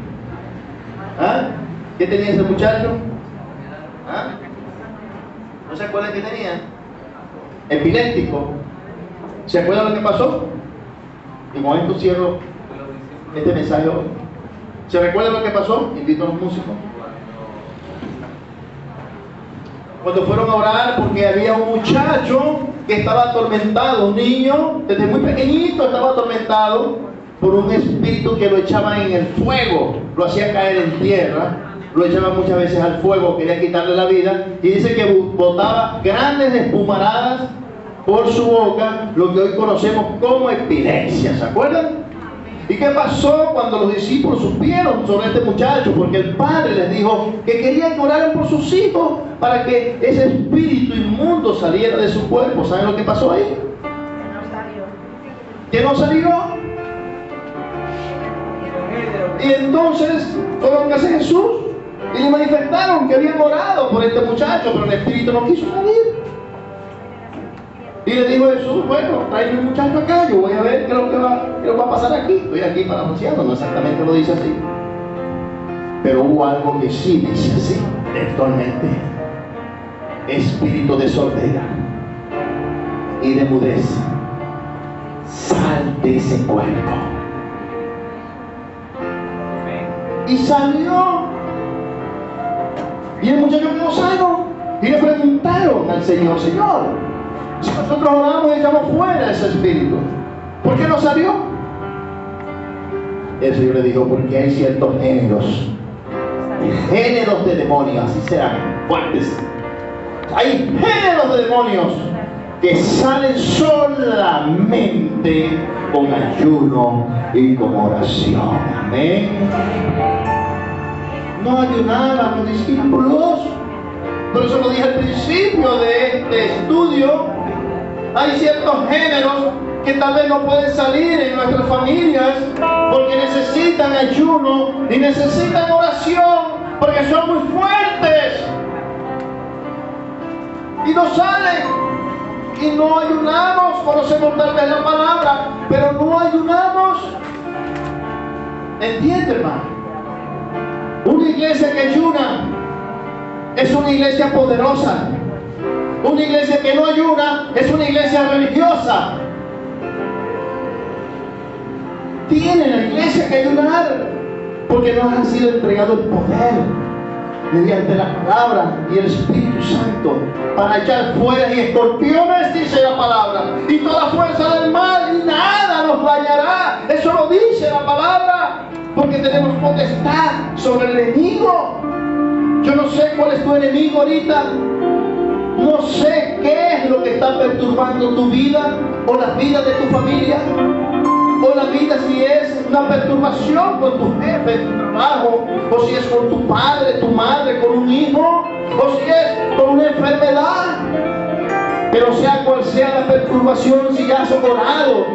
¿Qué tenía ese muchacho? ¿Ah? ¿No se acuerdan qué tenía? Epiléptico. ¿Se acuerdan lo que pasó? Y con esto cierro este mensaje hoy. ¿Se recuerdan lo que pasó? Invito a los músicos. Cuando fueron a orar, porque había un muchacho que estaba atormentado, un niño, desde muy pequeñito estaba atormentado por un espíritu que lo echaba en el fuego, lo hacía caer en tierra, lo echaba muchas veces al fuego, quería quitarle la vida, y dice que botaba grandes espumaradas por su boca, lo que hoy conocemos como epilepsia, ¿se acuerdan? ¿Y qué pasó cuando los discípulos supieron sobre este muchacho? Porque el padre les dijo que querían que oraran por sus hijos para que ese espíritu inmundo saliera de su cuerpo. ¿Saben lo que pasó ahí? Que no salió. Y entonces fueron a casa de Jesús y le manifestaron que habían orado por este muchacho, pero el espíritu no quiso salir. Y le dijo Jesús, bueno, tráeme un muchacho acá, yo voy a ver qué es lo que va a pasar aquí. Estoy aquí para anunciarlo, no exactamente lo dice así. Pero hubo algo que sí dice así, textualmente. Espíritu de sordera y de mudez, sal de ese cuerpo. Y salió. Y el muchacho quedó sano. Y le preguntaron al Señor, Señor, si nosotros oramos y echamos fuera ese espíritu, ¿por qué no salió? El Señor le dijo, porque hay ciertos géneros de demonios, así sean fuertes. Hay géneros de demonios que salen solamente con ayuno y con oración. Amén. No ayunaban los discípulos. Por eso lo dije al principio de este estudio. Hay ciertos géneros que tal vez no pueden salir en nuestras familias porque necesitan ayuno y necesitan oración porque son muy fuertes y no salen. Y no ayunamos, conocemos tal vez la palabra, pero no ayunamos. ¿Entiende, hermano? Una iglesia que ayuna es una iglesia poderosa. Una iglesia que no ayuna es una iglesia religiosa. Tiene la iglesia que ayunar porque nos ha sido entregado el poder mediante la palabra y el Espíritu Santo para echar fuera y escorpiones, dice la palabra, y toda fuerza del mal, y nada nos dañará. Eso lo dice la palabra, porque tenemos potestad sobre el enemigo. Yo no sé cuál es tu enemigo ahorita. No sé qué es lo que está perturbando tu vida o la vida de tu familia, o la vida si es una perturbación con tu jefe, tu trabajo, o si es con tu padre, tu madre, con un hijo, o si es con una enfermedad. Pero sea cual sea la perturbación, si ya has orado,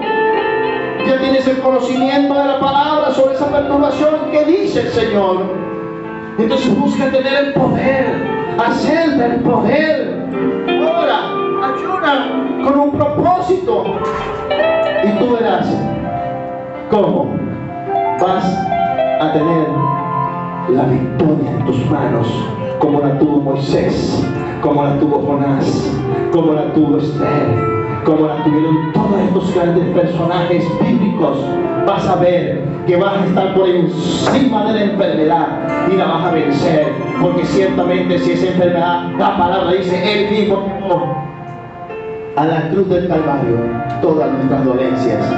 ya tienes el conocimiento de la palabra sobre esa perturbación, ¿qué dice el Señor? Entonces busca tener el poder, hacer del poder. Ora, ayuna con un propósito y tú verás cómo vas a tener la victoria en tus manos, como la tuvo Moisés, como la tuvo Jonás, como la tuvo Esther, como la tuvieron todos estos grandes personajes bíblicos. Vas a ver que vas a estar por encima de la enfermedad y la vas a vencer, porque ciertamente si esa enfermedad, la palabra dice, Él mismo llevó a la cruz del Calvario todas nuestras dolencias,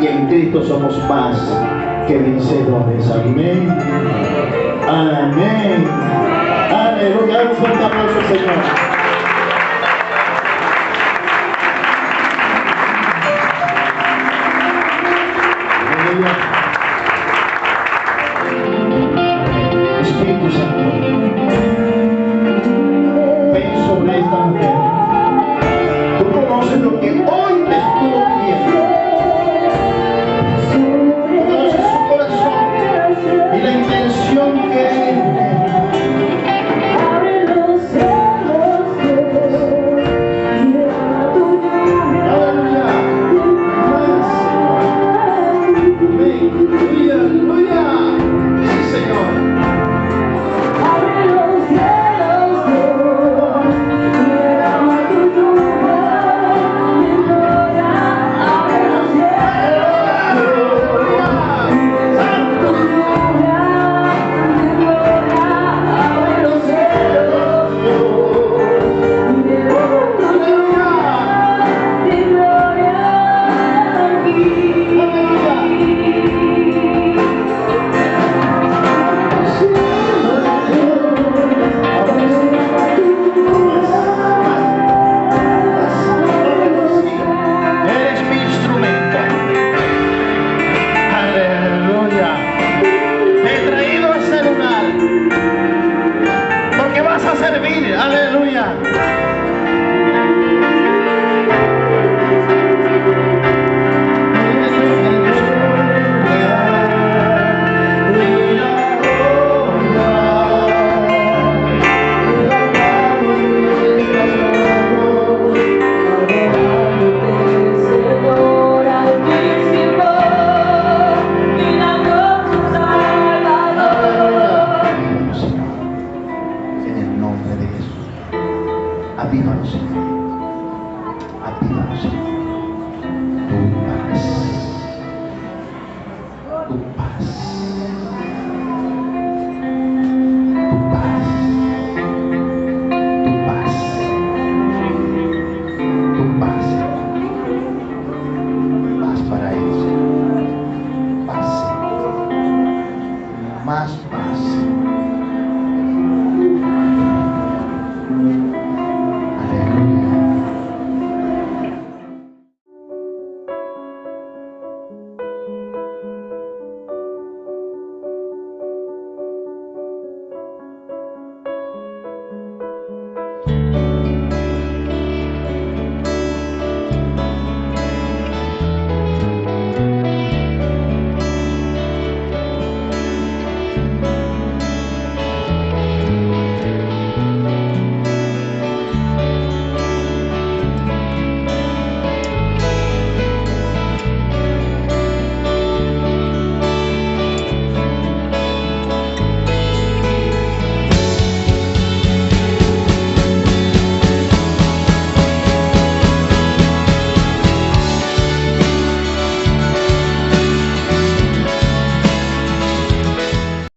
y en Cristo somos más que vencedores. Amén. Amén. Aleluya. Un fuerte aplauso al Señor. Espíritu Santo, ven sobre esta mujer. Tú conoces lo que